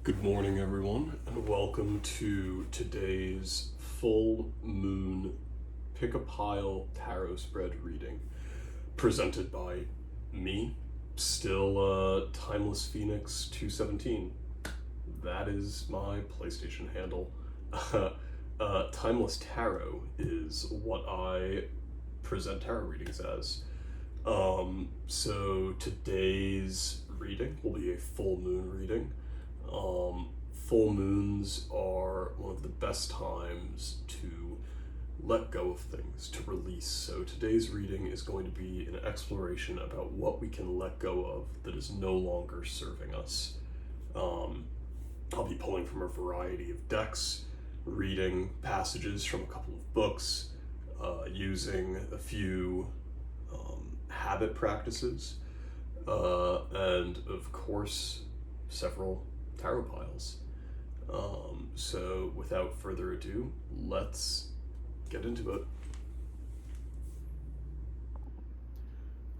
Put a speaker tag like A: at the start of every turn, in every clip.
A: Good morning, everyone, and welcome to today's full moon pick a pile tarot spread reading presented by me, still Timeless Phoenix 217. That is my PlayStation handle. Timeless Tarot is what I present tarot readings as. So today's reading will be a full moon reading. Full moons are one of the best times to let go of things, to release. So today's reading is going to be an exploration about what we can let go of that is no longer serving us. I'll be pulling from a variety of decks, reading passages from a couple of books, using a few habit practices, and of course, several tarot piles. So without further ado, let's get into it.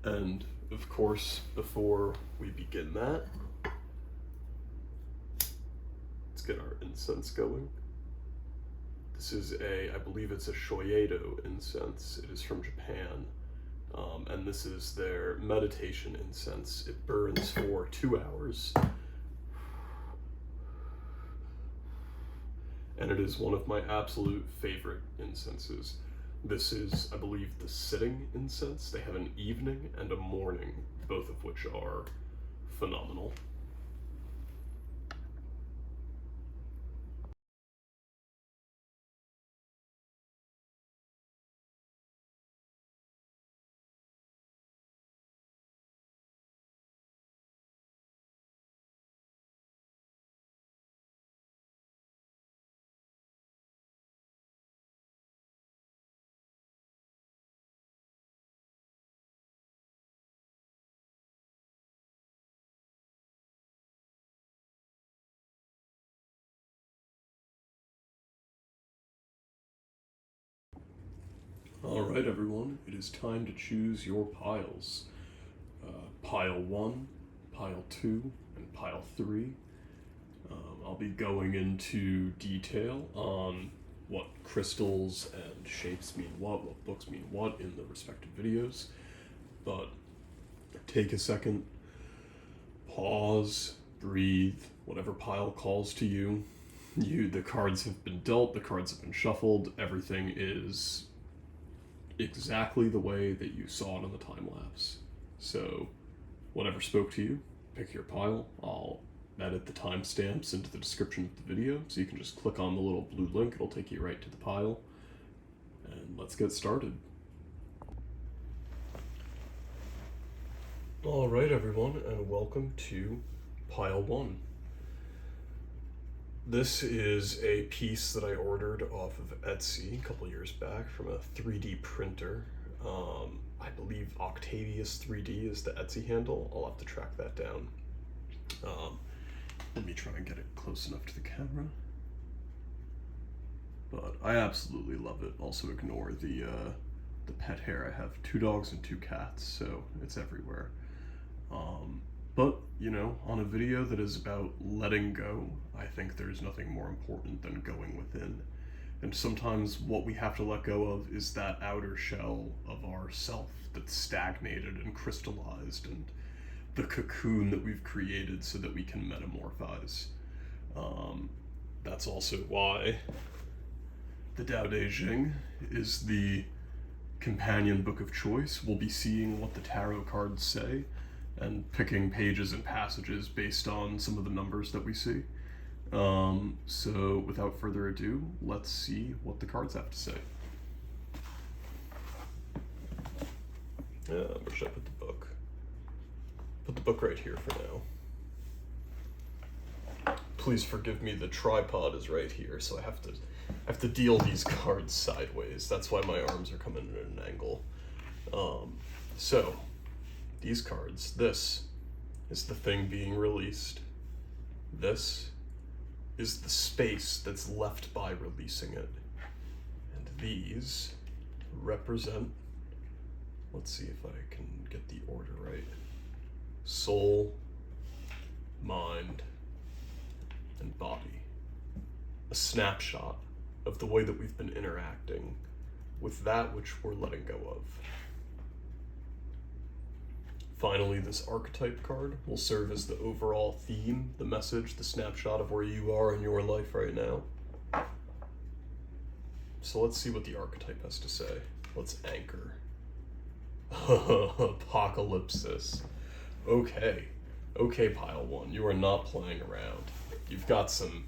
A: And of course, before we begin that, let's get our incense going. This is I believe it's a Shoyedo incense. It is from Japan. And this is their meditation incense. It burns for 2 hours. And it is one of my absolute favorite incenses. This is, I believe, the sitting incense. They have an evening and a morning, both of which are phenomenal. All right, everyone, it is time to choose your piles. Pile 1, Pile 2, and Pile 3. I'll be going into detail on what crystals and shapes mean what books mean what in the respective videos. But take a second, pause, breathe, whatever pile calls to you. The cards have been dealt, the cards have been shuffled, everything is exactly the way that you saw it in the time lapse. So, whatever spoke to you, pick your pile. I'll edit the timestamps into the description of the video, so you can just click on the little blue link, it'll take you right to the pile. And let's get started. Alright, everyone, and welcome to Pile 1. This is a piece that I ordered off of Etsy a couple years back from a 3D printer. I believe Octavius 3D is the Etsy handle. I'll have to track that down. Let me try and get it close enough to the camera. But I absolutely love it. Also ignore the pet hair. I have 2 dogs and 2 cats, so it's everywhere. But, you know, on a video that is about letting go, I think there's nothing more important than going within. And sometimes what we have to let go of is that outer shell of our self that's stagnated and crystallized, and the cocoon that we've created so that we can metamorphize. That's also why the Tao Te Ching is the companion book of choice. We'll be seeing what the tarot cards say and picking pages and passages based on some of the numbers that we see. So without further ado, let's see what the cards have to say. Where should I put the book? Put the book right here for now. Please forgive me, the tripod is right here, so I have to deal these cards sideways. That's why my arms are coming at an angle. So these cards, this is the thing being released. This is the space that's left by releasing it. And these represent, let's see if I can get the order right, soul, mind, and body. A snapshot of the way that we've been interacting with that which we're letting go of. Finally, this archetype card will serve as the overall theme, the message, the snapshot of where you are in your life right now. So let's see what the archetype has to say. Let's anchor. Apocalypsis. Okay, pile one, you are not playing around. You've got some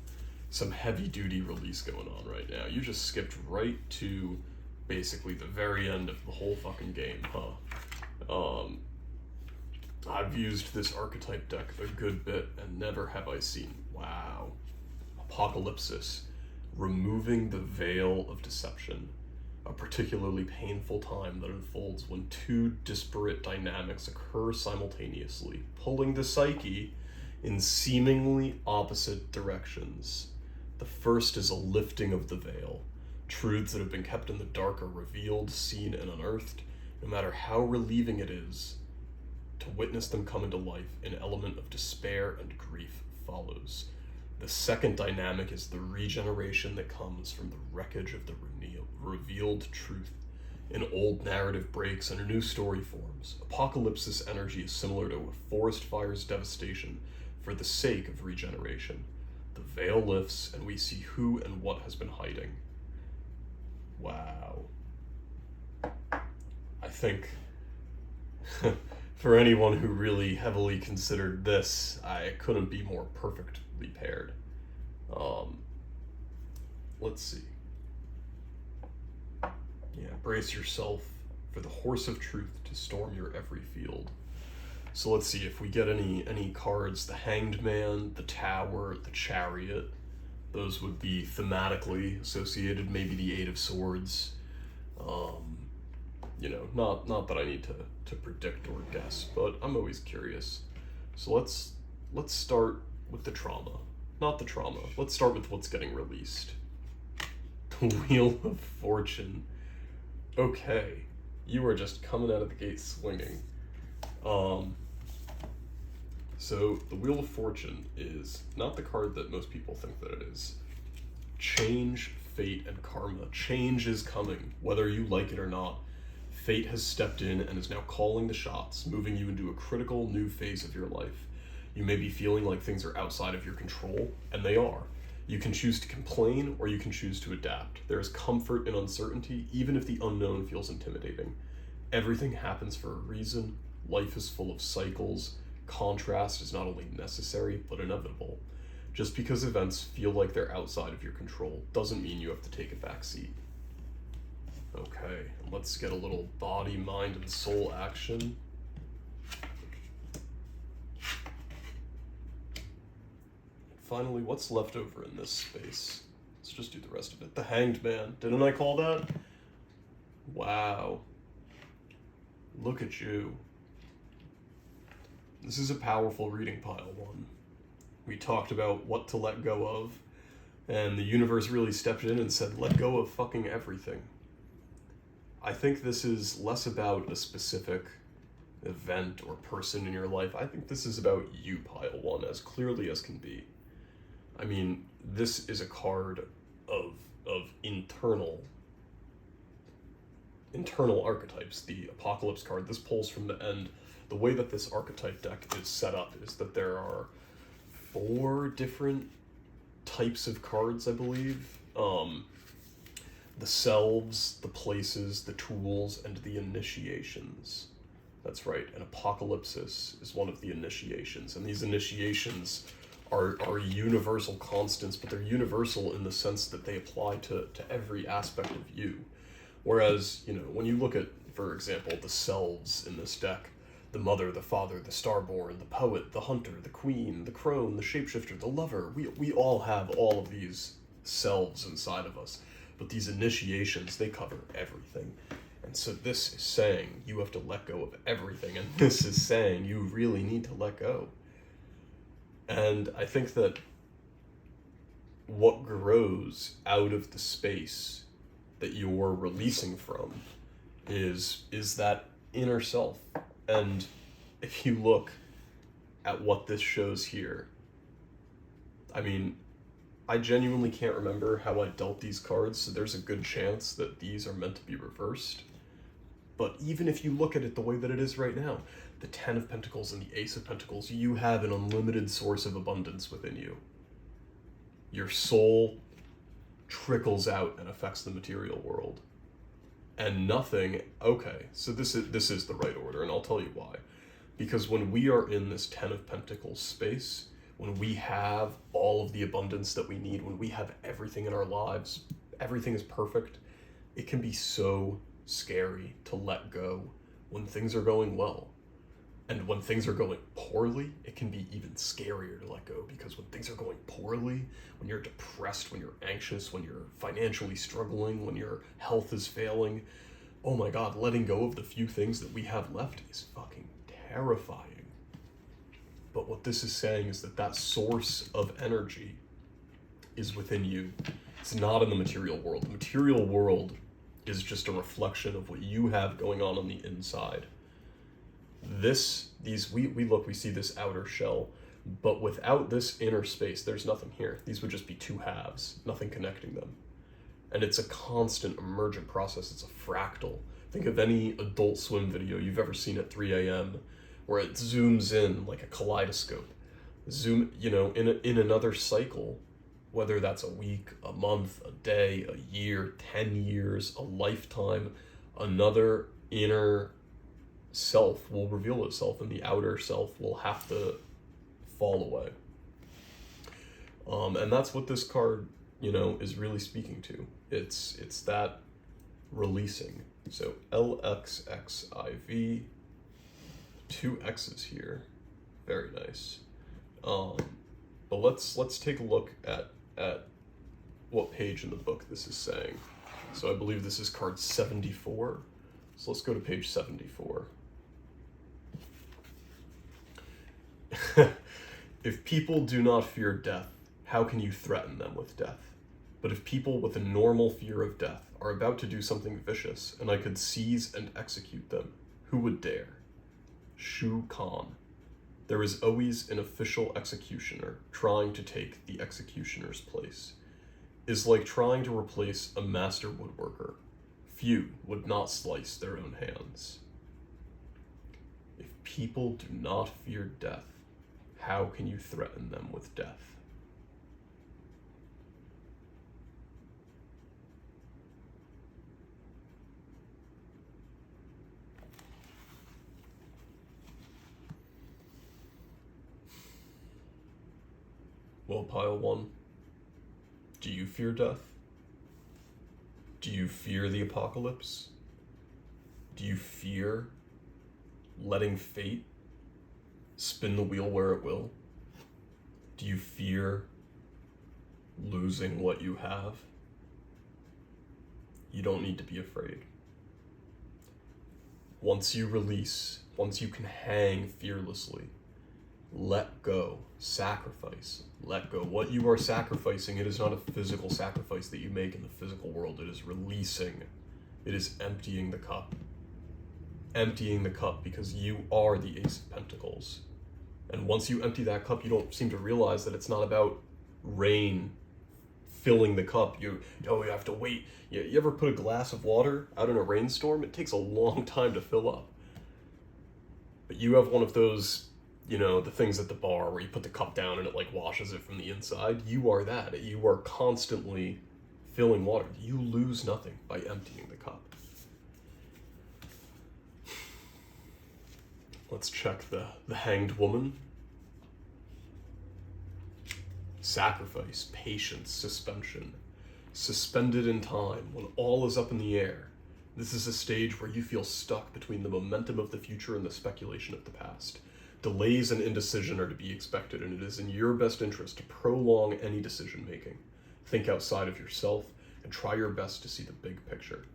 A: heavy-duty release going on right now. You just skipped right to basically the very end of the whole fucking game, huh? I've used this archetype deck a good bit, and never have I seen, wow. Apocalypsis, removing the veil of deception. A particularly painful time that unfolds when two disparate dynamics occur simultaneously, pulling the psyche in seemingly opposite directions. The first is a lifting of the veil. Truths that have been kept in the dark are revealed, seen, and unearthed. No matter how relieving it is to witness them come into life, an element of despair and grief follows. The second dynamic is the regeneration that comes from the wreckage of the revealed truth. An old narrative breaks and a new story forms. Apocalypsis energy is similar to a forest fire's devastation for the sake of regeneration. The veil lifts and we see who and what has been hiding. Wow. I think for anyone who really heavily considered this, I couldn't be more perfectly paired. Let's see. Yeah, brace yourself for the horse of truth to storm your every field. So let's see if we get any cards. The Hanged Man, the Tower, the Chariot. Those would be thematically associated. Maybe the Eight of Swords. You know, not that I need to predict or guess, but I'm always curious. So let's start with the trauma. Not the trauma. Let's start with what's getting released. The Wheel of Fortune. Okay, you are just coming out of the gate swinging. So the Wheel of Fortune is not the card that most people think that it is. Change, fate, and karma. Change is coming, whether you like it or not. Fate has stepped in and is now calling the shots, moving you into a critical new phase of your life. You may be feeling like things are outside of your control, and they are. You can choose to complain or you can choose to adapt. There is comfort in uncertainty, even if the unknown feels intimidating. Everything happens for a reason. Life is full of cycles. Contrast is not only necessary, but inevitable. Just because events feel like they're outside of your control doesn't mean you have to take a back seat. Okay, let's get a little body, mind, and soul action. Finally, what's left over in this space? Let's just do the rest of it. The Hanged Man. Didn't I call that? Wow. Look at you. This is a powerful reading, pile one. We talked about what to let go of, and the universe really stepped in and said, let go of fucking everything. I think this is less about a specific event or person in your life. I think this is about you, pile one, as clearly as can be. I mean, this is a card of internal archetypes. The Apocalypse card, this pulls from the end. The way that this archetype deck is set up is that there are 4 different types of cards, I believe. The selves, the places, the tools, and the initiations. That's right, an apocalypsis is one of the initiations, and these initiations are universal constants, but they're universal in the sense that they apply to every aspect of you. Whereas, you know, when you look at, for example, the selves in this deck, the mother, the father, the starborn, the poet, the hunter, the queen, the crone, the shapeshifter, the lover, we all have all of these selves inside of us. But these initiations, they cover everything. And so this is saying you have to let go of everything, and this is saying you really need to let go. And I think that what grows out of the space that you're releasing from is that inner self. And if you look at what this shows here, I mean, I genuinely can't remember how I dealt these cards, so there's a good chance that these are meant to be reversed. But even if you look at it the way that it is right now, the Ten of Pentacles and the Ace of Pentacles, you have an unlimited source of abundance within you. Your soul trickles out and affects the material world. And nothing, okay, so this is the right order, and I'll tell you why. Because when we are in this Ten of Pentacles space, when we have all of the abundance that we need, when we have everything in our lives, everything is perfect, it can be so scary to let go when things are going well. And when things are going poorly, it can be even scarier to let go, because when things are going poorly, when you're depressed, when you're anxious, when you're financially struggling, when your health is failing, oh my God, letting go of the few things that we have left is fucking terrifying. But what this is saying is that that source of energy is within you. It's not in the material world. The material world is just a reflection of what you have going on the inside. We see this outer shell, but without this inner space, there's nothing here. These would just be two halves, nothing connecting them. And it's a constant emergent process. It's a fractal. Think of any Adult Swim video you've ever seen at 3 a.m. where it zooms in like a kaleidoscope. In another cycle, whether that's a week, a month, a day, a year, 10 years, a lifetime, another inner self will reveal itself and the outer self will have to fall away. And that's what this card, is really speaking to. It's that releasing. So LXXIV, 2 X's here. Very nice. But let's take a look at what page in the book this is saying. So I believe this is card 74. So let's go to page 74. If people do not fear death, how can you threaten them with death? But if people with a normal fear of death are about to do something vicious, and I could seize and execute them, who would dare? Shu Khan. There is always an official executioner trying to take the executioner's place. Is like trying to replace a master woodworker. Few would not slice their own hands. If people do not fear death, how can you threaten them with death? Well, pile one, do you fear death? Do you fear the apocalypse? Do you fear letting fate spin the wheel where it will? Do you fear losing what you have? You don't need to be afraid. Once you release, once you can hang fearlessly, let go, sacrifice, let go. What you are sacrificing, it is not a physical sacrifice that you make in the physical world. It is releasing. It is emptying the cup. Emptying the cup, because you are the Ace of Pentacles. And once you empty that cup, you don't seem to realize that it's not about rain filling the cup. You have to wait. You ever put a glass of water out in a rainstorm? It takes a long time to fill up. But you have one of those, the things at the bar where you put the cup down and it like washes it from the inside. You are that. You are constantly filling water. You lose nothing by emptying the cup. Let's check the Hanged Woman. Sacrifice, patience, suspension. Suspended in time, when all is up in the air. This is a stage where you feel stuck between the momentum of the future and the speculation of the past. Delays and indecision are to be expected, and it is in your best interest to prolong any decision making. Think outside of yourself and try your best to see the big picture.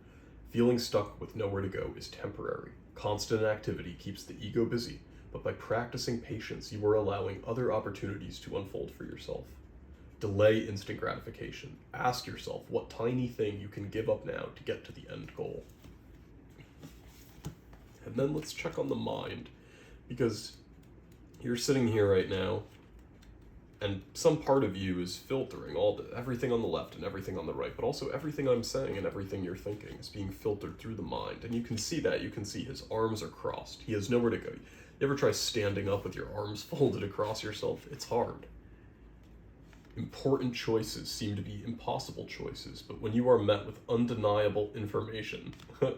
A: Feeling stuck with nowhere to go is temporary. Constant activity keeps the ego busy, but by practicing patience, you are allowing other opportunities to unfold for yourself. Delay instant gratification. Ask yourself what tiny thing you can give up now to get to the end goal. And then let's check on the mind, because you're sitting here right now, And some part of you is filtering everything on the left and everything on the right, but also everything I'm saying and everything you're thinking is being filtered through the mind. And you can see that. You can see his arms are crossed. He has nowhere to go. You ever try standing up with your arms folded across yourself? It's hard. Important choices seem to be impossible choices, but when you are met with undeniable information,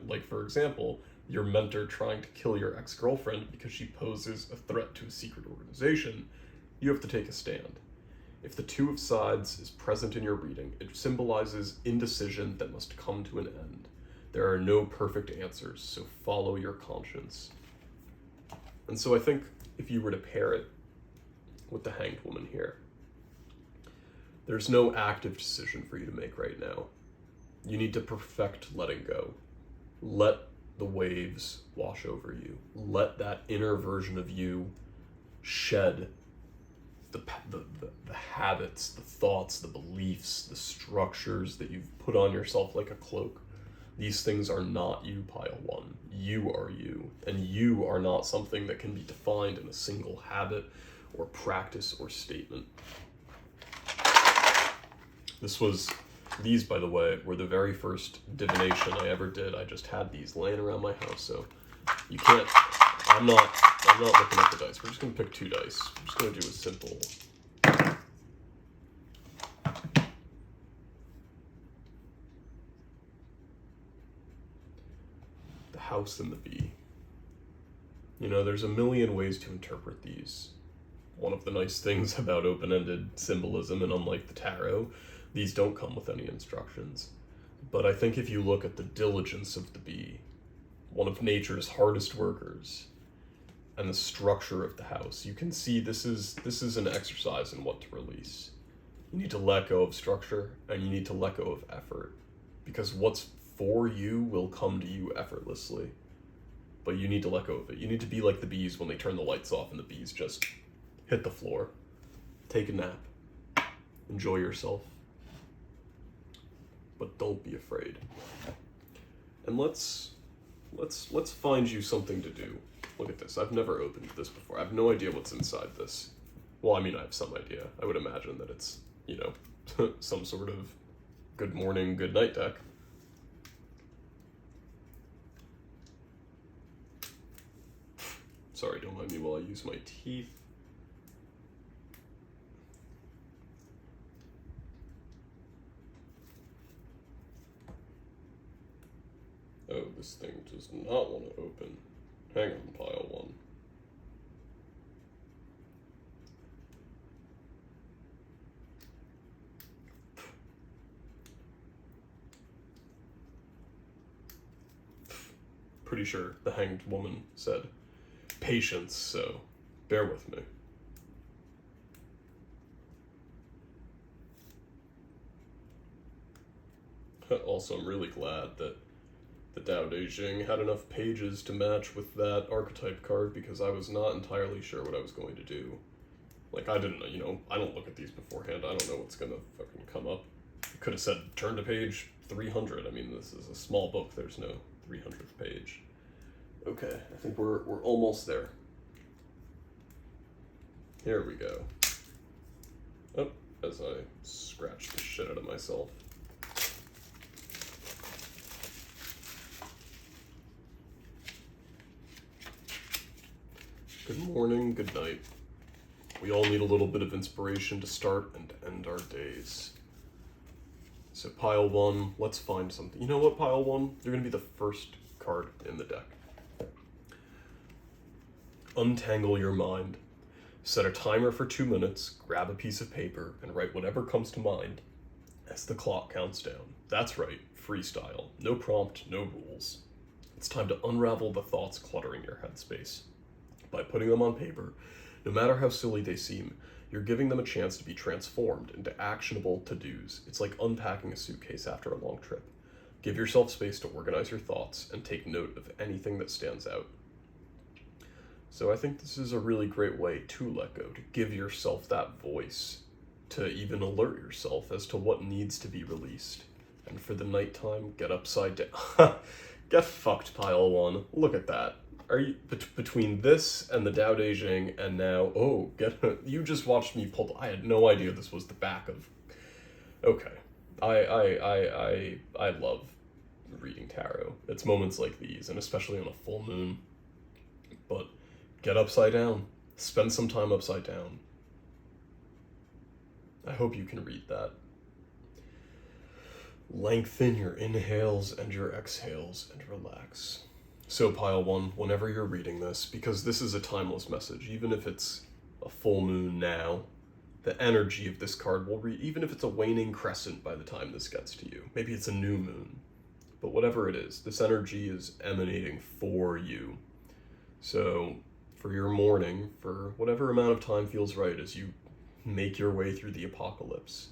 A: like for example, your mentor trying to kill your ex-girlfriend because she poses a threat to a secret organization, you have to take a stand. If the two of sides is present in your reading, it symbolizes indecision that must come to an end. There are no perfect answers, so follow your conscience. And so I think if you were to pair it with the Hanged Woman here, there's no active decision for you to make right now. You need to perfect letting go. Let the waves wash over you. Let that inner version of you shed the habits, the thoughts, the beliefs, the structures that you've put on yourself like a cloak. These things are not you, Pile 1. You are you, and you are not something that can be defined in a single habit or practice or statement. These, by the way, were the very first divination I ever did. I just had these laying around my house, so you can't, I'm not looking at the dice. We're just gonna pick 2 dice. We're just gonna do a simple. The house and the bee. You know, there's a million ways to interpret these. One of the nice things about open-ended symbolism, and unlike the tarot, these don't come with any instructions. But I think if you look at the diligence of the bee, one of nature's hardest workers, and the structure of the house, you can see this is an exercise in what to release. You need to let go of structure, and you need to let go of effort, because what's for you will come to you effortlessly, but you need to let go of it. You need to be like the bees when they turn the lights off and the bees just hit the floor. Take a nap. Enjoy yourself. But don't be afraid. And let's find you something to do. Look at this. I've never opened this before. I have no idea what's inside this. Well, I mean, I have some idea. I would imagine that it's, you know, some sort of good morning, good night deck. Sorry, don't mind me while I use my teeth. Oh, this thing does not want to open. Hang on, Pile 1. Pretty sure the Hanged Woman said patience, so bear with me. Also, I'm really glad that the Tao Te Ching had enough pages to match with that archetype card, because I was not entirely sure what I was going to do. Like, I didn't know, you know, I don't look at these beforehand. I don't know what's gonna fucking come up. You could have said, turn to page 300. I mean, this is a small book. There's no 300th page. Okay, I think we're almost there. Here we go. Oh, as I scratch the shit out of myself. Good morning, good night. We all need a little bit of inspiration to start and end our days. So Pile 1, let's find something. You know what, Pile 1? You're going to be the first card in the deck. Untangle your mind. Set a timer for 2 minutes, grab a piece of paper, and write whatever comes to mind as the clock counts down. That's right, freestyle. No prompt, no rules. It's time to unravel the thoughts cluttering your headspace. By putting them on paper, no matter how silly they seem, you're giving them a chance to be transformed into actionable to-dos. It's like unpacking a suitcase after a long trip. Give yourself space to organize your thoughts and take note of anything that stands out. So I think this is a really great way to let go, to give yourself that voice, to even alert yourself as to what needs to be released. And for the nighttime, get upside down. Get fucked, Pile 1. Look at that. are you between this and the Dao De Jing and now? Oh, you just watched me pull. I had no idea this was the back of. Okay, I love reading tarot. It's moments like these, and especially on a full moon. But get upside down. Spend some time upside down. I hope you can read that. Lengthen your inhales and your exhales and relax. So pile one, whenever you're reading this, because this is a timeless message, even if it's a full moon now, the energy of this card will read, even if it's a waning crescent by the time this gets to you. Maybe it's a new moon. But whatever it is, this energy is emanating for you. So for your morning, for whatever amount of time feels right as you make your way through the apocalypse,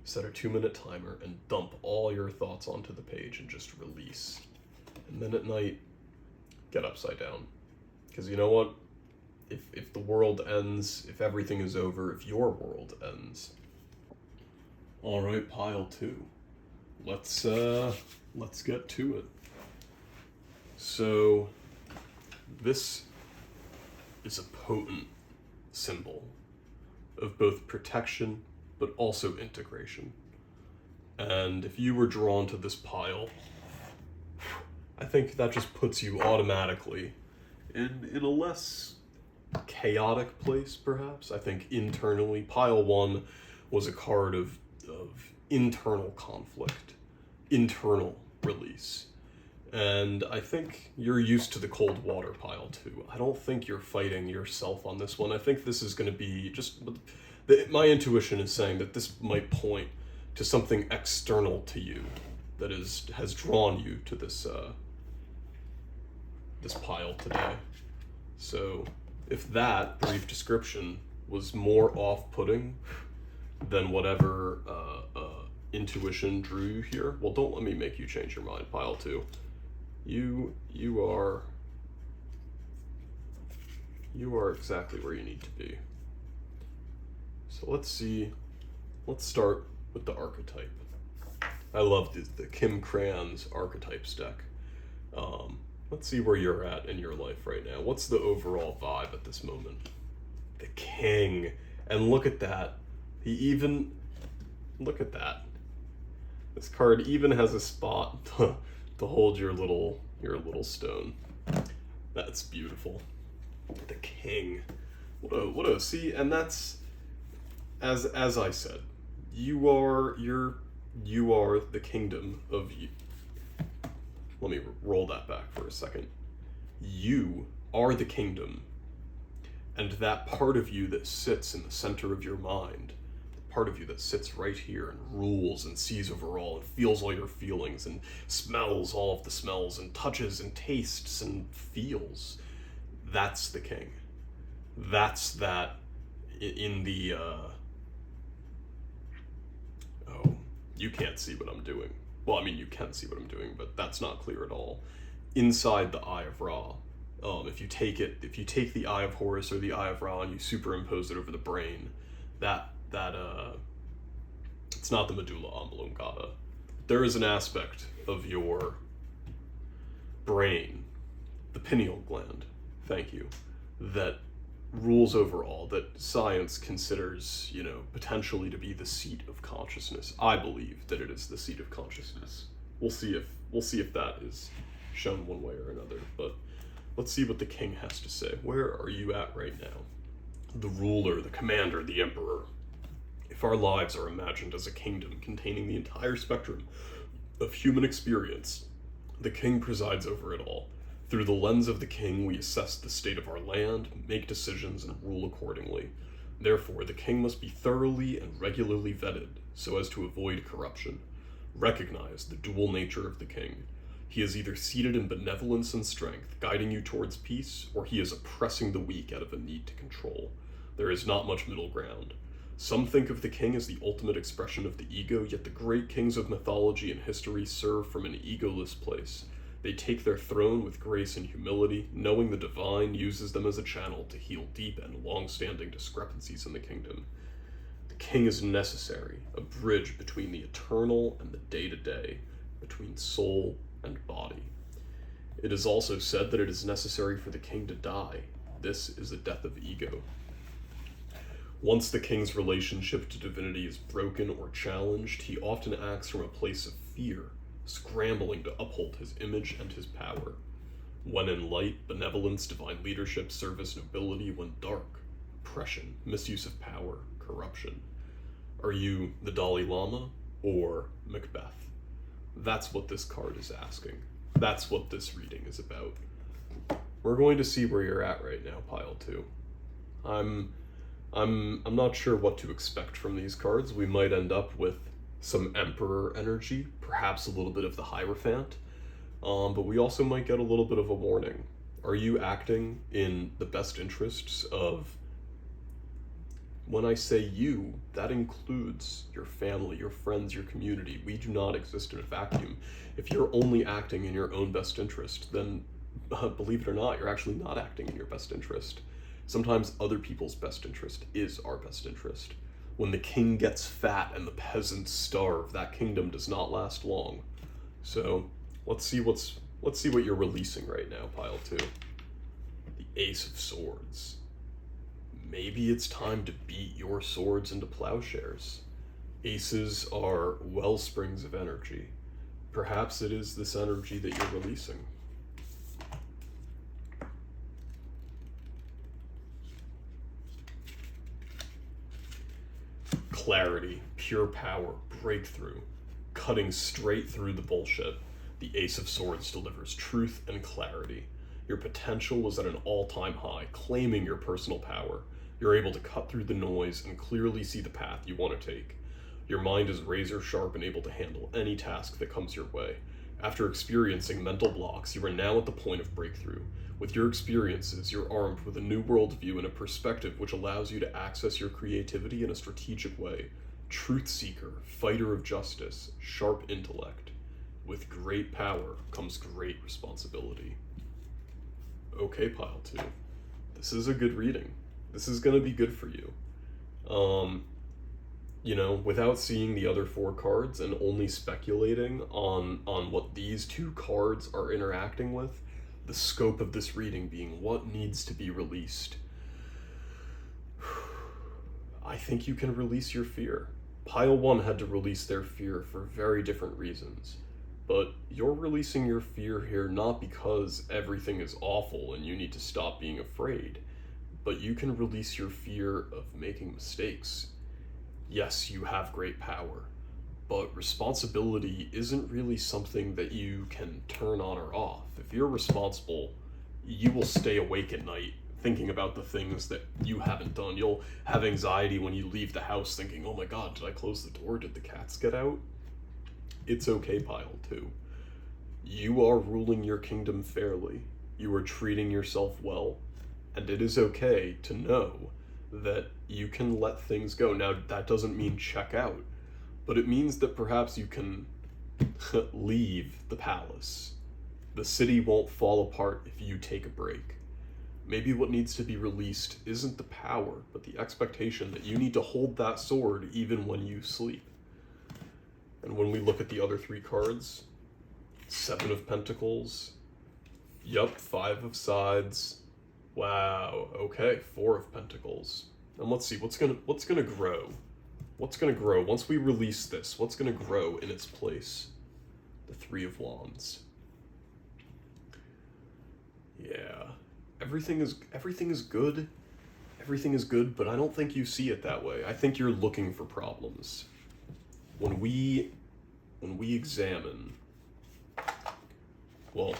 A: set a 2-minute timer and dump all your thoughts onto the page and just release. And then at night, get upside down. Because you know what? If the world ends, if everything is over, if your world ends. All right, pile 2. Let's get to it. So this is a potent symbol of both protection but also integration. And if you were drawn to this pile, I think that just puts you automatically in a less chaotic place, perhaps. I think internally, pile 1 was a card of internal conflict, internal release. And I think you're used to the cold water pile 2. I don't think you're fighting yourself on this one. I think this is going to be just... my intuition is saying that this might point to something external to you that has drawn you to this this pile today. So if that brief description was more off-putting than whatever intuition drew you here, well, don't let me make you change your mind, pile 2. You are exactly where you need to be. So let's start with the archetype. I love the Kim Cran's archetypes deck. Let's see where you're at in your life right now. What's the overall vibe at this moment? The King. And look at that. Look at that. This card even has a spot to hold your little stone. That's beautiful. The King. What a see, and that's as I said, you are the kingdom of you. Let me roll that back for a second. You are the kingdom, and that part of you that sits in the center of your mind, the part of you that sits right here and rules and sees over all and feels all your feelings and smells all of the smells and touches and tastes and feels, that's the king. That's that in the you can't see what I'm doing. Well, I mean, you can see what I'm doing, but that's not clear at all. Inside the Eye of Ra, if you take the Eye of Horus or the Eye of Ra and you superimpose it over the brain, that it's not the medulla oblongata. There is an aspect of your brain, the pineal gland, thank you, that rules over all, that science considers, potentially to be the seat of consciousness. I believe that it is the seat of consciousness. We'll see if that is shown one way or another, but let's see what the king has to say. Where are you at right now? The ruler, the commander, the emperor. If our lives are imagined as a kingdom containing the entire spectrum of human experience, the king presides over it all. Through the lens of the king, we assess the state of our land, make decisions, and rule accordingly. Therefore, the king must be thoroughly and regularly vetted so as to avoid corruption. Recognize the dual nature of the king. He is either seated in benevolence and strength, guiding you towards peace, or he is oppressing the weak out of a need to control. There is not much middle ground. Some think of the king as the ultimate expression of the ego, yet the great kings of mythology and history serve from an egoless place. They take their throne with grace and humility, knowing the divine uses them as a channel to heal deep and long-standing discrepancies in the kingdom. The king is necessary, a bridge between the eternal and the day-to-day, between soul and body. It is also said that it is necessary for the king to die. This is a death of ego. Once the king's relationship to divinity is broken or challenged, he often acts from a place of fear, scrambling to uphold his image and his power. When in light, benevolence, divine leadership, service, nobility; when dark, oppression, misuse of power, corruption. Are you the Dalai Lama or Macbeth? That's what this card is asking. That's what this reading is about. We're going to see where you're at right now, pile 2. I'm not sure what to expect from these cards. We might end up with some Emperor energy, perhaps a little bit of the Hierophant, but we also might get a little bit of a warning. Are you acting in the best interests of... When I say you, that includes your family, your friends, your community. We do not exist in a vacuum. If you're only acting in your own best interest, then believe it or not, you're actually not acting in your best interest. Sometimes other people's best interest is our best interest. When the king gets fat and the peasants starve, that kingdom does not last long. So let's see what you're releasing right now, pile 2. The Ace of Swords. Maybe it's time to beat your swords into plowshares. Aces are wellsprings of energy. Perhaps it is this energy that you're releasing. Clarity, pure power, breakthrough, cutting straight through the bullshit. The Ace of Swords delivers truth and clarity. Your potential is at an all-time high, claiming your personal power. You're able to cut through the noise and clearly see the path you want to take. Your mind is razor sharp and able to handle any task that comes your way. After experiencing mental blocks, you are now at the point of breakthrough. With your experiences, you're armed with a new worldview and a perspective which allows you to access your creativity in a strategic way. Truth seeker, fighter of justice, sharp intellect. With great power comes great responsibility. Okay, pile 2. This is a good reading. This is going to be good for you. Without seeing the other 4 cards and only speculating on what these 2 cards are interacting with, the scope of this reading being what needs to be released. I think you can release your fear. Pile 1 had to release their fear for very different reasons. But you're releasing your fear here not because everything is awful and you need to stop being afraid, but you can release your fear of making mistakes. Yes, you have great power, but responsibility isn't really something that you can turn on or off. If you're responsible, you will stay awake at night thinking about the things that you haven't done. You'll have anxiety when you leave the house thinking, oh my god, did I close the door? Did the cats get out? It's okay, pile 2. You are ruling your kingdom fairly. You are treating yourself well. And it is okay to know that you can let things go. Now, that doesn't mean check out, but it means that perhaps you can leave the palace. The city won't fall apart if you take a break. Maybe what needs to be released isn't the power, but the expectation that you need to hold that sword even when you sleep. And when we look at the other 3 cards, 7 of Pentacles, yup, 5 of Sides, wow, okay, 4 of Pentacles. And let's see, what's gonna grow? What's gonna grow? Once we release this, what's gonna grow in its place? The 3 of Wands. Yeah, everything is good. Everything is good, but I don't think you see it that way. I think you're looking for problems. When we examine, well,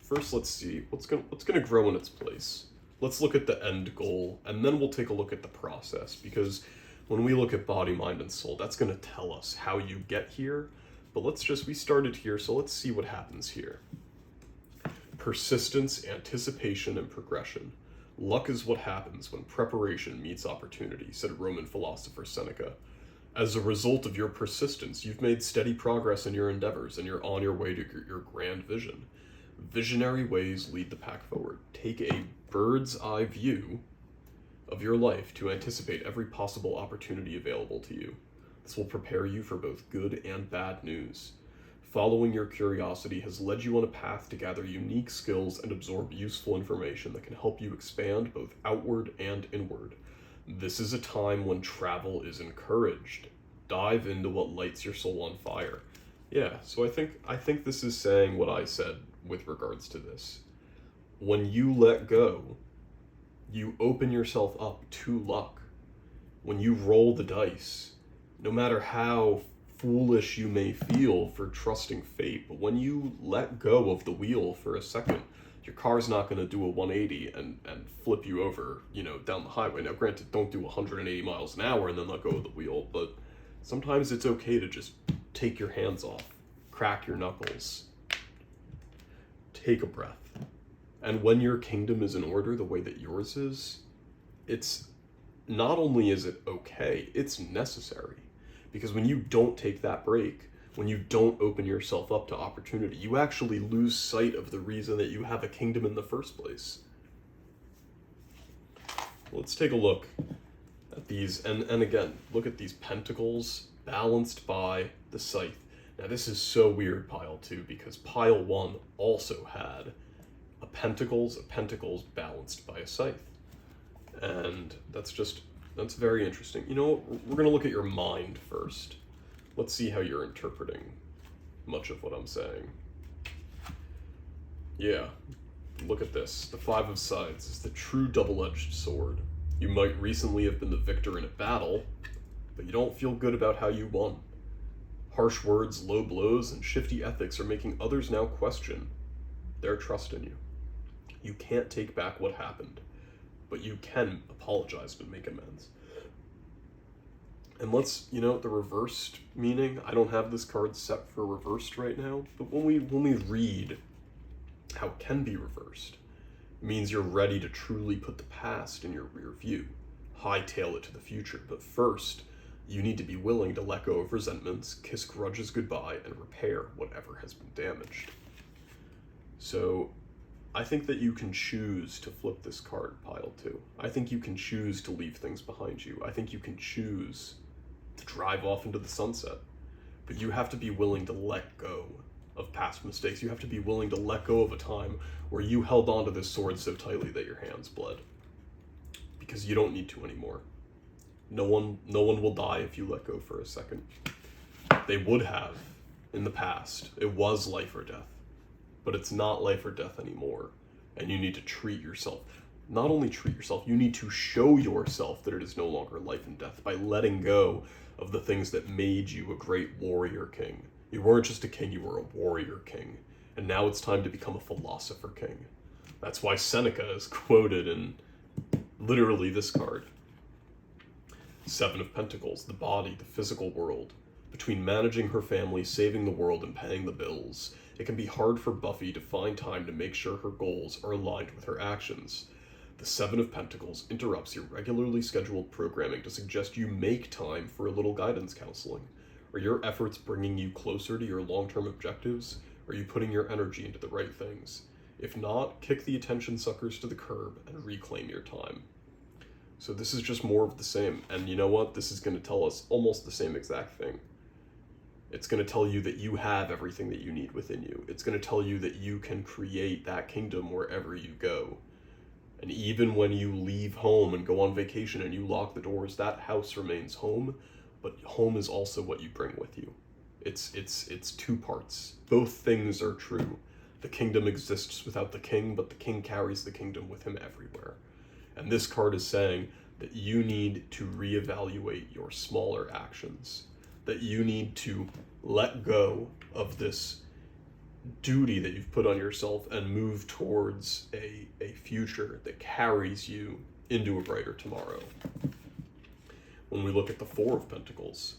A: first let's see what's gonna grow in its place. Let's look at the end goal, and then we'll take a look at the process, because when we look at body, mind, and soul, that's gonna tell us how you get here. But we started here, so let's see what happens here. Persistence, anticipation, and progression. Luck is what happens when preparation meets opportunity, said Roman philosopher Seneca. As a result of your persistence, you've made steady progress in your endeavors, and you're on your way to your grand vision. Visionary ways lead the pack forward. Take a bird's eye view of your life to anticipate every possible opportunity available to you. This will prepare you for both good and bad news. Following your curiosity has led you on a path to gather unique skills and absorb useful information that can help you expand both outward and inward. This is a time when travel is encouraged. Dive into what lights your soul on fire. Yeah, so I think this is saying what I said with regards to this. When you let go, you open yourself up to luck. When you roll the dice, no matter how foolish you may feel for trusting fate, but when you let go of the wheel for a second, your car's not going to do a 180 and flip you over, down the highway. Now, granted, don't do 180 miles an hour and then let go of the wheel, but sometimes it's okay to just take your hands off, crack your knuckles, take a breath. And when your kingdom is in order the way that yours is, it's not only is it okay, it's necessary. Because when you don't take that break, when you don't open yourself up to opportunity, you actually lose sight of the reason that you have a kingdom in the first place. Let's take a look at these, and again, look at these pentacles balanced by the scythe. Now this is so weird, pile 2, because pile 1 also had a pentacles balanced by a scythe. And that's very interesting. You know what? We're going to look at your mind first. Let's see how you're interpreting much of what I'm saying. Yeah, look at this. The Five of Scythes is the true double-edged sword. You might recently have been the victor in a battle, but you don't feel good about how you won. Harsh words, low blows, and shifty ethics are making others now question their trust in you. You can't take back what happened, but you can apologize and make amends. And let's, the reversed meaning, I don't have this card set for reversed right now, but when we read how it can be reversed, it means you're ready to truly put the past in your rear view, hightail it to the future. But first, you need to be willing to let go of resentments, kiss grudges goodbye, and repair whatever has been damaged. So, I think that you can choose to flip this card, pile 2. I think you can choose to leave things behind you. I think you can choose to drive off into the sunset. But you have to be willing to let go of past mistakes. You have to be willing to let go of a time where you held onto this sword so tightly that your hands bled. Because you don't need to anymore. No one will die if you let go for a second. They would have in the past. It was life or death. But it's not life or death anymore. And you need to treat yourself. Not only treat yourself, you need to show yourself that it is no longer life and death by letting go of the things that made you a great warrior king. You weren't just a king, you were a warrior king. And now it's time to become a philosopher king. That's why Seneca is quoted in literally this card. Seven of Pentacles, the body, the physical world. Between managing her family, saving the world, and paying the bills, it can be hard for Buffy to find time to make sure her goals are aligned with her actions. The Seven of Pentacles interrupts your regularly scheduled programming to suggest you make time for a little guidance counseling. Are your efforts bringing you closer to your long-term objectives? Are you putting your energy into the right things? If not, kick the attention suckers to the curb and reclaim your time. So this is just more of the same. And you know what? This is going to tell us almost the same exact thing. It's going to tell you that you have everything that you need within you. It's going to tell you that you can create that kingdom wherever you go. And even when you leave home and go on vacation and you lock the doors, that house remains home, but home is also what you bring with you. It's two parts. Both things are true. The kingdom exists without the king, but the king carries the kingdom with him everywhere. And this card is saying that you need to reevaluate your smaller actions, that you need to let go of this duty that you've put on yourself and move towards a future that carries you into a brighter tomorrow. When we look at the Four of Pentacles,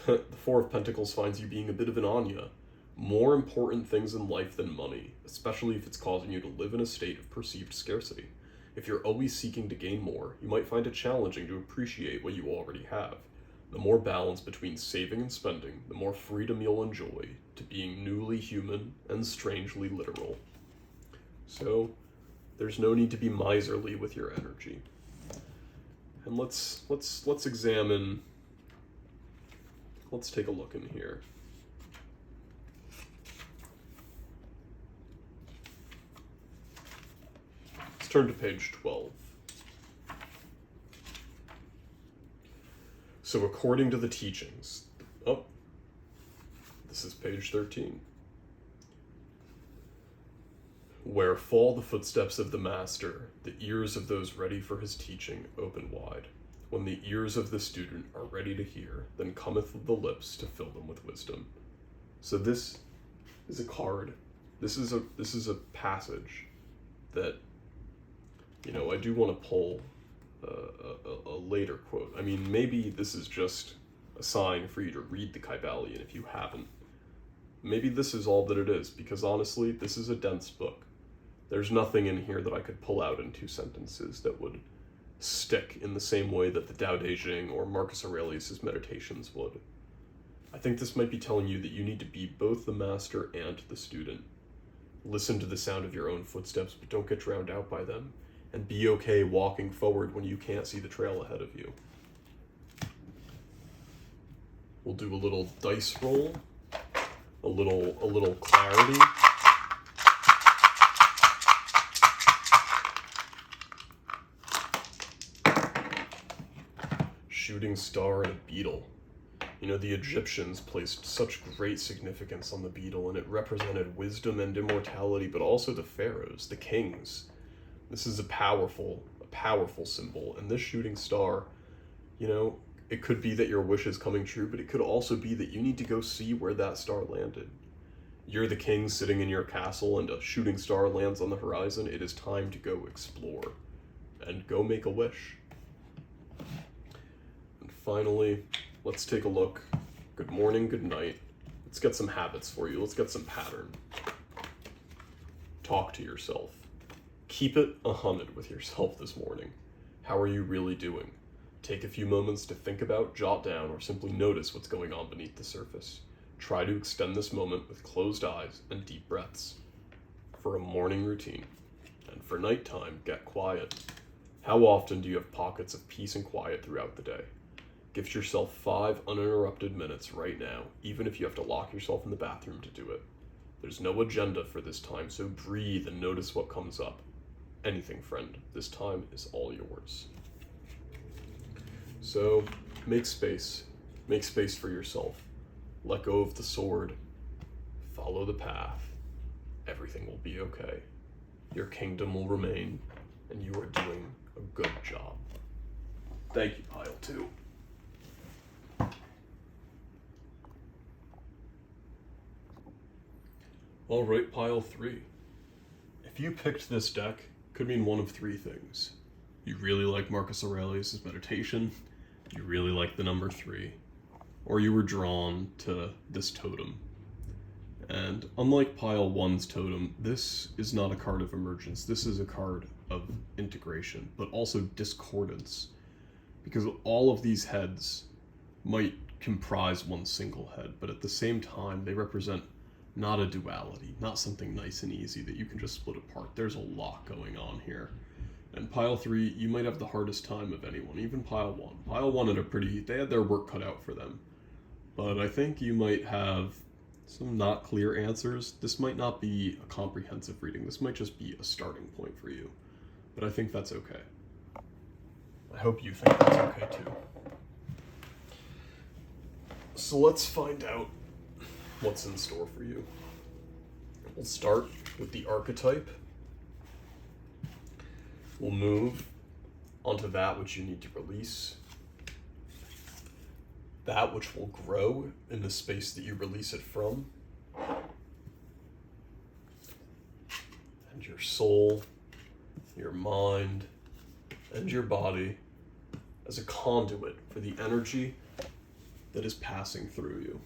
A: the Four of Pentacles finds you being a bit of an Anya. More important things in life than money, especially if it's causing you to live in a state of perceived scarcity. If you're always seeking to gain more, you might find it challenging to appreciate what you already have. The more balance between saving and spending, the more freedom you'll enjoy to being newly human and strangely literal. So, there's no need to be miserly with your energy. And let's examine, let's take a look in here. turn to page 12. So according to the teachings, oh, this is page 13. Where fall the footsteps of the master, the ears of those ready for his teaching open wide. When the ears of the student are ready to hear, then cometh the lips to fill them with wisdom. So this is a card. This is a passage that, you know, I do want to pull a later quote. I mean, maybe this is just a sign for you to read the Kybalion if you haven't. Maybe this is all that it is, because honestly, this is a dense book. There's nothing in here that I could pull out in 2 sentences that would stick in the same way that the Tao Te Ching or Marcus Aurelius' meditations would. I think this might be telling you that you need to be both the master and the student. Listen to the sound of your own footsteps, but don't get drowned out by them. And be okay walking forward when you can't see the trail ahead of you. We'll do a little dice roll, a little clarity. Shooting star and a beetle. You know, the Egyptians placed such great significance on the beetle, and it represented wisdom and immortality, but also the pharaohs, the kings. This is a powerful symbol, and this shooting star, you know, it could be that your wish is coming true, but it could also be that you need to go see where that star landed. You're the king sitting in your castle, and a shooting star lands on the horizon. It is time to go explore, and go make a wish. And finally, let's take a look. Good morning, good night. Let's get some habits for you. Let's get some pattern. Talk to yourself. Keep it 100 with yourself this morning. How are you really doing? Take a few moments to think about, jot down, or simply notice what's going on beneath the surface. Try to extend this moment with closed eyes and deep breaths. For a morning routine. And for nighttime, get quiet. How often do you have pockets of peace and quiet throughout the day? Give yourself 5 uninterrupted minutes right now, even if you have to lock yourself in the bathroom to do it. There's no agenda for this time, so breathe and notice what comes up. Anything, friend. This time is all yours. So, make space. Make space for yourself. Let go of the sword. Follow the path. Everything will be okay. Your kingdom will remain, and you are doing a good job. Thank you, Pile 2. All right, Pile 3. If you picked this deck, could mean one of 3 things. You really like Marcus Aurelius' meditation, you really like the number 3, or you were drawn to this totem. And unlike Pile 1's totem, this is not a card of emergence, this is a card of integration, but also discordance. Because all of these heads might comprise one single head, but at the same time, they represent not a duality, not something nice and easy that you can just split apart. There's a lot going on here. And Pile 3, you might have the hardest time of anyone, even Pile 1. Pile 1 they had their work cut out for them. But I think you might have some not clear answers. This might not be a comprehensive reading. This might just be a starting point for you. But I think that's okay. I hope you think that's okay too. So let's find out what's in store for you. We'll start with the archetype. We'll move onto that which you need to release. That which will grow in the space that you release it from. And your soul, your mind, and your body as a conduit for the energy that is passing through you.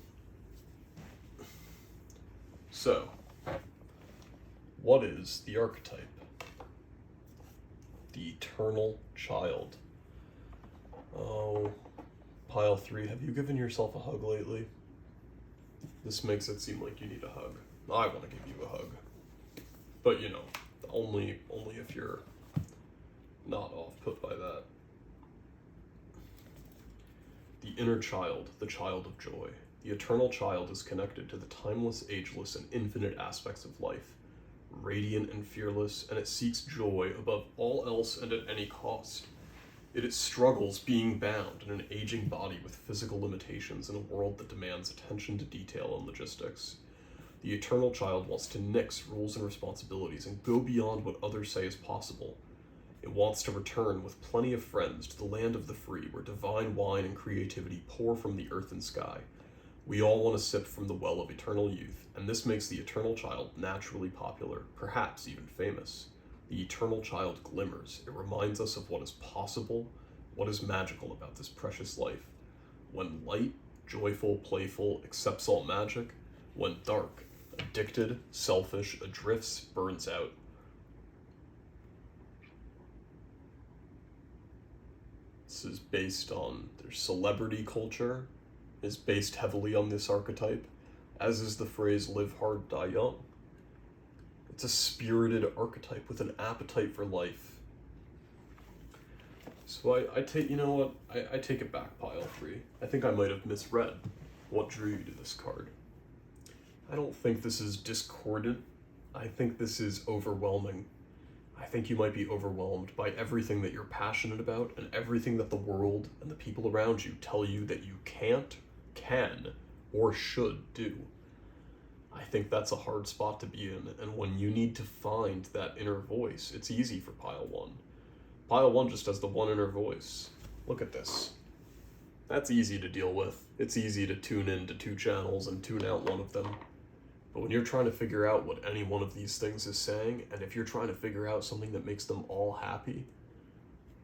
A: So, what is the archetype? The eternal child. Oh, Pile 3, have you given yourself a hug lately? This makes it seem like you need a hug. I want to give you a hug. But you know, only if you're not off-put by that. The inner child, the child of joy. The eternal child is connected to the timeless, ageless, and infinite aspects of life, radiant and fearless, and it seeks joy above all else and at any cost. It struggles being bound in an aging body with physical limitations in a world that demands attention to detail and logistics. The eternal child wants to nix rules and responsibilities and go beyond what others say is possible. It wants to return with plenty of friends to the land of the free, where divine wine and creativity pour from the earth and sky. We all want to sip from the well of eternal youth, and this makes the eternal child naturally popular, perhaps even famous. The eternal child glimmers. It reminds us of what is possible, what is magical about this precious life. When light, joyful, playful, accepts all magic, when dark, addicted, selfish, adrifts, burns out. This is based on their celebrity culture, is based heavily on this archetype, as is the phrase live hard, die young. It's a spirited archetype with an appetite for life. So I take, you know what, I take it back, pile 3. I think I might have misread what drew you to this card. I don't think this is discordant. I think this is overwhelming. I think you might be overwhelmed by everything that you're passionate about and everything that the world and the people around you tell you that you can't, can, or should do. I think that's a hard spot to be in, and when you need to find that inner voice, it's easy for Pile 1. Pile 1 just has the one inner voice. Look at this. That's easy to deal with. It's easy to tune in to 2 channels and tune out one of them. But when you're trying to figure out what any one of these things is saying, and if you're trying to figure out something that makes them all happy,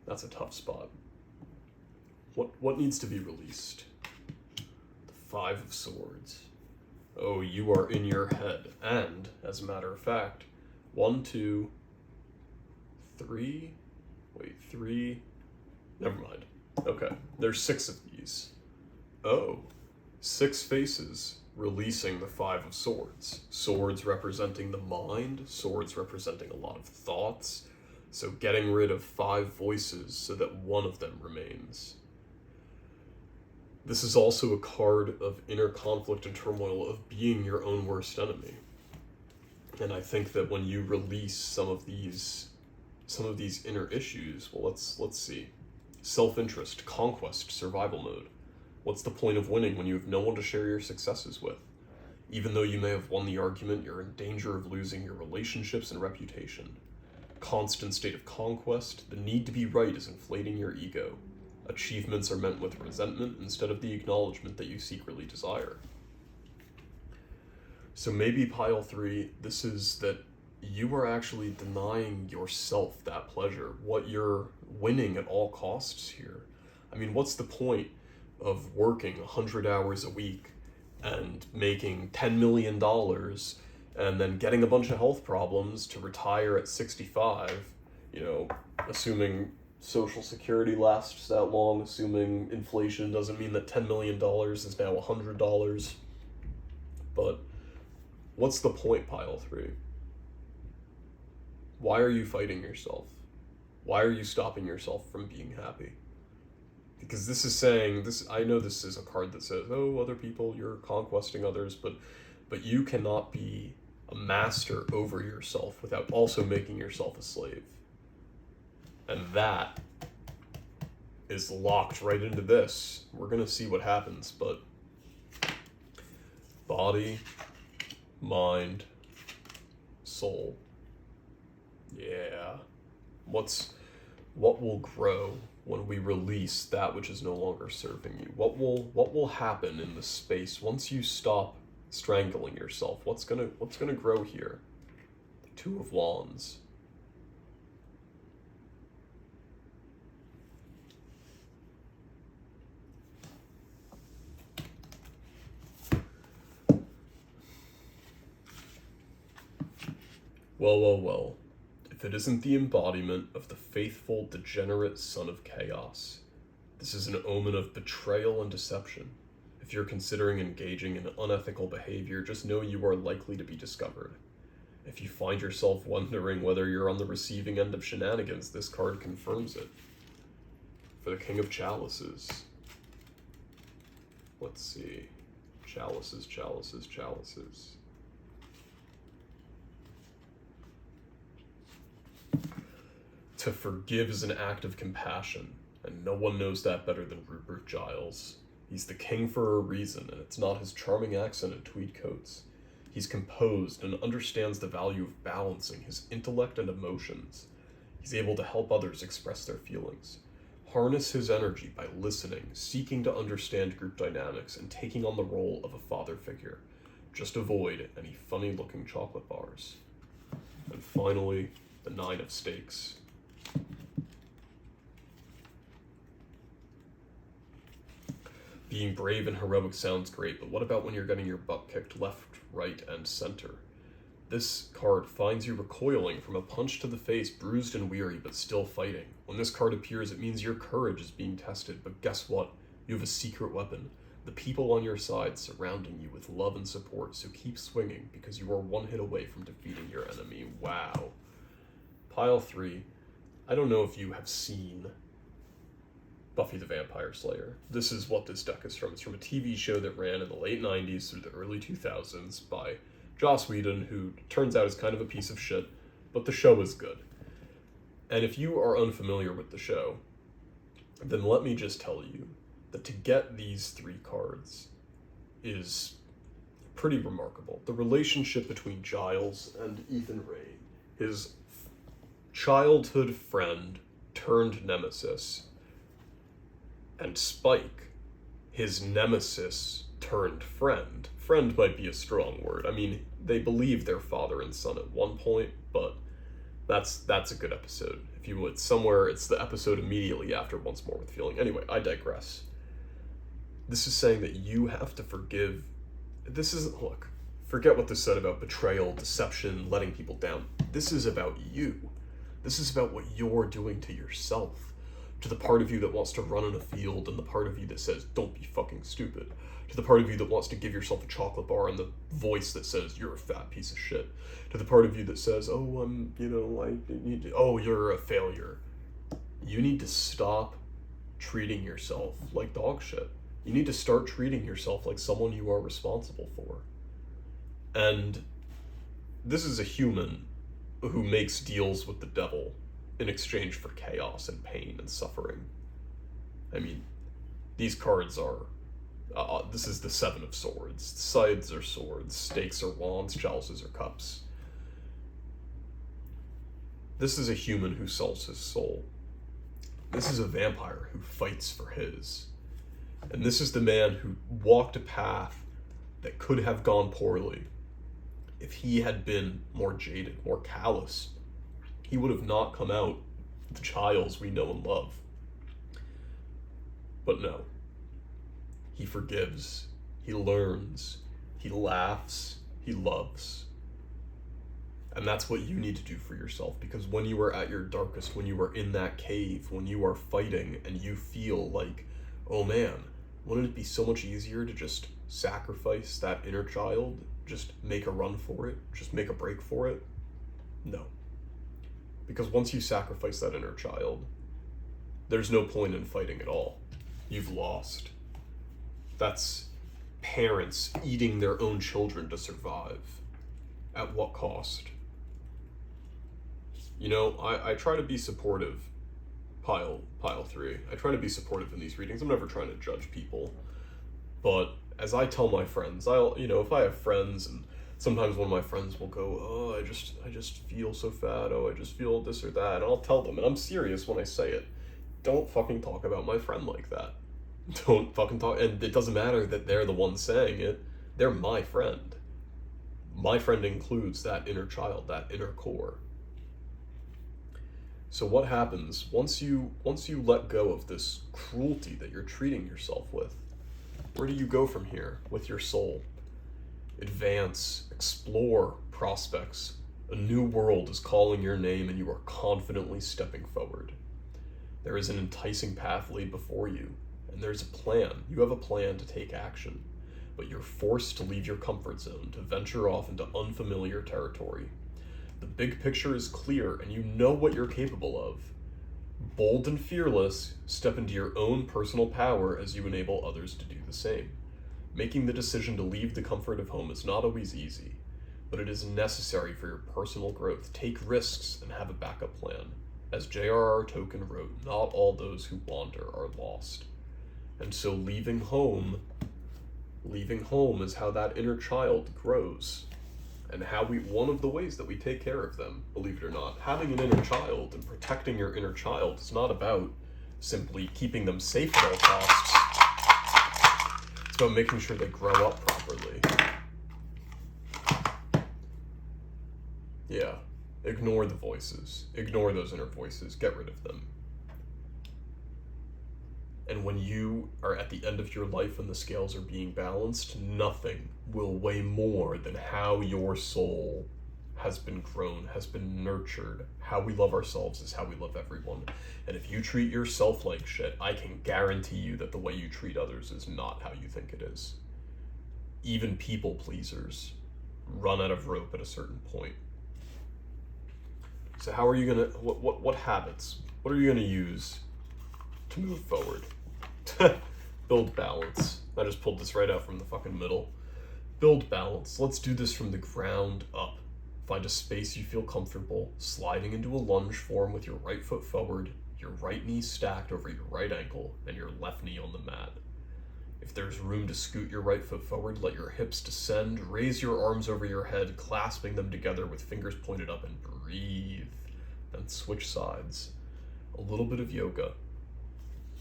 A: that's a tough spot. What needs to be released? The 5 of Swords. Oh, you are in your head. And, as a matter of fact, 1, 2, 3, wait, 3, never mind. Okay, there's 6 of these. Oh, 6 faces releasing the 5 of Swords. Swords representing the mind, swords representing a lot of thoughts, so getting rid of 5 voices so that one of them remains. This is also a card of inner conflict and turmoil, of being your own worst enemy. And I think that when you release some of these inner issues, well, let's see. Self-interest, conquest, survival mode. What's the point of winning when you have no one to share your successes with? Even though you may have won the argument, you're in danger of losing your relationships and reputation. Constant state of conquest, the need to be right is inflating your ego. Achievements are met with resentment instead of the acknowledgement that you secretly desire. So maybe Pile 3, this is that you are actually denying yourself that pleasure, what you're winning at all costs here. I mean, what's the point of working 100 hours a week and making $10 million and then getting a bunch of health problems to retire at 65, assuming Social Security lasts that long, assuming inflation doesn't mean that $10 million is now $100. But what's the point, Pile 3? Why are you fighting yourself? Why are you stopping yourself from being happy? Because this is saying, I know this is a card that says, oh, other people, you're conquesting others, but you cannot be a master over yourself without also making yourself a slave. And that is locked right into this. We're going to see what happens, but body, mind, soul. Yeah. What will grow when we release that which is no longer serving you? What will happen in the space once you stop strangling yourself? What's gonna grow here? The 2 of Wands. Well. If it isn't the embodiment of the faithful, degenerate son of chaos, this is an omen of betrayal and deception. If you're considering engaging in unethical behavior, just know you are likely to be discovered. If you find yourself wondering whether you're on the receiving end of shenanigans, this card confirms it. For the King of Chalices. Let's see. Chalices. To forgive is an act of compassion, and no one knows that better than Rupert Giles. He's the king for a reason, and it's not his charming accent and tweed coats. He's composed and understands the value of balancing his intellect and emotions. He's able to help others express their feelings. Harness his energy by listening, seeking to understand group dynamics, and taking on the role of a father figure. Just avoid any funny-looking chocolate bars. And finally, the 9 of stakes. Being brave and heroic sounds great, but what about when you're getting your butt kicked left, right, and center? This card finds you recoiling from a punch to the face, bruised and weary, but still fighting. When this card appears, it means your courage is being tested, but guess what? You have a secret weapon. The people on your side surrounding you with love and support, so keep swinging, because you are one hit away from defeating your enemy. Wow. Pile 3. I don't know if you have seen Buffy the Vampire Slayer. This is what this deck is from. It's from a TV show that ran in the late 90s through the early 2000s by Joss Whedon, who turns out is kind of a piece of shit, but the show is good. And if you are unfamiliar with the show, then let me just tell you that to get these 3 cards is pretty remarkable. The relationship between Giles and Ethan Rayne, his childhood friend turned nemesis, and Spike, his nemesis turned friend. Friend might be a strong word. I mean, they believe they're father and son at one point, but that's a good episode. If you would, somewhere, it's the episode immediately after Once More with Feeling. Anyway, I digress. This is saying that you have to forgive. This isn't, look, forget what this said about betrayal, deception, letting people down. This is about you. This is about what you're doing to yourself. To the part of you that wants to run in a field, and the part of you that says, don't be fucking stupid. To the part of you that wants to give yourself a chocolate bar, and the voice that says, you're a fat piece of shit. To the part of you that says, oh, you're a failure. You need to stop treating yourself like dog shit. You need to start treating yourself like someone you are responsible for. And this is a human who makes deals with the devil in exchange for chaos and pain and suffering. I mean, these cards are, this is the 7 of Swords. Sides are swords, stakes are wands, chalices are cups. This is a human who sells his soul. This is a vampire who fights for his. And this is the man who walked a path that could have gone poorly if he had been more jaded, more callous. He would have not come out the Giles we know and love. But no. He forgives. He learns. He laughs. He loves. And that's what you need to do for yourself, because when you are at your darkest, when you are in that cave, when you are fighting and you feel like, oh man, wouldn't it be so much easier to just sacrifice that inner child, just make a run for it, just make a break for it? No. Because once you sacrifice that inner child, there's no point in fighting at all. You've lost. That's parents eating their own children to survive. At what cost? You know, I try to be supportive, pile 3. I try to be supportive in these readings. I'm never trying to judge people. But as I tell my friends, if I have friends, and sometimes one of my friends will go, oh, I just feel so fat, oh, I just feel this or that, and I'll tell them, and I'm serious when I say it, don't fucking talk about my friend like that. Don't fucking talk, and it doesn't matter that they're the one saying it, they're my friend. My friend includes that inner child, that inner core. So what happens once you let go of this cruelty that you're treating yourself with? Where do you go from here with your soul? Advance, explore prospects. A new world is calling your name, and you are confidently stepping forward. There is an enticing path laid before you, and there's a plan. You have a plan to take action, but you're forced to leave your comfort zone, to venture off into unfamiliar territory. The big picture is clear, and you know what you're capable of. Bold and fearless, step into your own personal power as you enable others to do the same. Making the decision to leave the comfort of home is not always easy, but it is necessary for your personal growth. Take risks and have a backup plan. As J.R.R. Tolkien wrote, not all those who wander are lost. And so leaving home is how that inner child grows. And one of the ways that we take care of them, believe it or not, having an inner child and protecting your inner child is not about simply keeping them safe at all costs. It's about making sure they grow up properly. Yeah, ignore the voices. Ignore those inner voices. Get rid of them. And when you are at the end of your life and the scales are being balanced, nothing will weigh more than how your soul has been grown, has been nurtured. How we love ourselves is how we love everyone. And if you treat yourself like shit, I can guarantee you that the way you treat others is not how you think it is. Even people pleasers run out of rope at a certain point. So how are you gonna, what habits, what are you gonna use to move forward? Build balance. I just pulled this right out from the fucking middle. Build balance. Let's do this from the ground up. Find a space you feel comfortable, sliding into a lunge form with your right foot forward, your right knee stacked over your right ankle, and your left knee on the mat. If there's room to scoot your right foot forward, let your hips descend, raise your arms over your head, clasping them together with fingers pointed up, and breathe. Then switch sides. A little bit of yoga.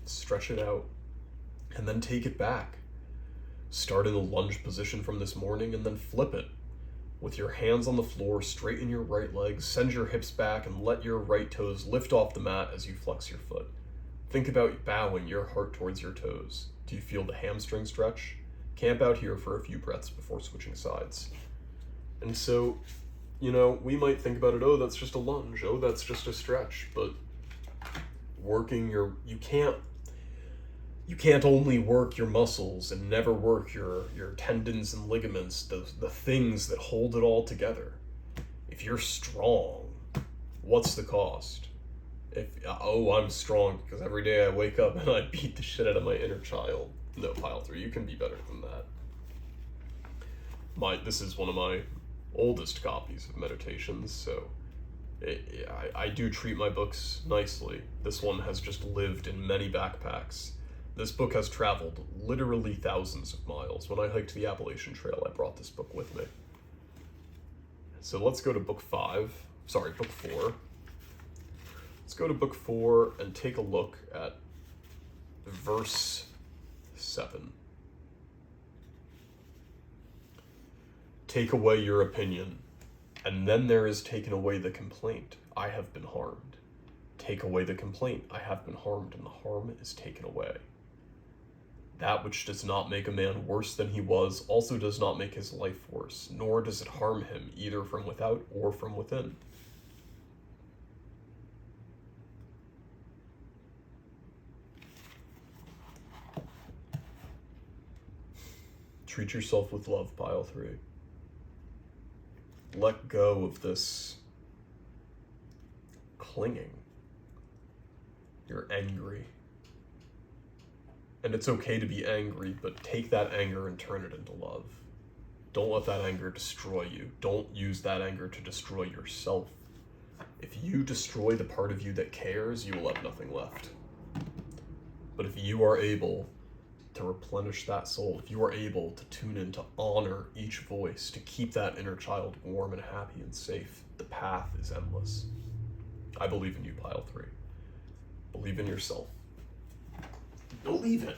A: Stretch it out, and then take it back. Start in a lunge position from this morning, and then flip it. With your hands on the floor, straighten your right leg, send your hips back, and let your right toes lift off the mat as you flex your foot. Think about bowing your heart towards your toes. Do you feel the hamstring stretch? Camp out here for a few breaths before switching sides. And so, we might think about it, oh, that's just a lunge, oh, that's just a stretch, but you can't only work your muscles and never work your tendons and ligaments, the things that hold it all together. If you're strong, what's the cost? I'm strong because every day I wake up and I beat the shit out of my inner child. No, pile 3, you can be better than that. This is one of my oldest copies of Meditations, so I do treat my books nicely. This one has just lived in many backpacks. This book has traveled literally thousands of miles. When I hiked the Appalachian Trail, I brought this book with me. So let's go to book 4. Let's go to book 4 and take a look at verse 7. Take away your opinion, and then there is taken away the complaint. I have been harmed. Take away the complaint. I have been harmed, and the harm is taken away. That which does not make a man worse than he was also does not make his life worse, nor does it harm him either from without or from within. Treat yourself with love, pile 3. Let go of this clinging. You're angry. And it's okay to be angry, but take that anger and turn it into love. Don't let that anger destroy you. Don't use that anger to destroy yourself. If you destroy the part of you that cares, you will have nothing left. But if you are able to replenish that soul, if you are able to tune in to honor each voice, to keep that inner child warm and happy and safe, the path is endless. I believe in you, pile 3. Believe in yourself. Believe it.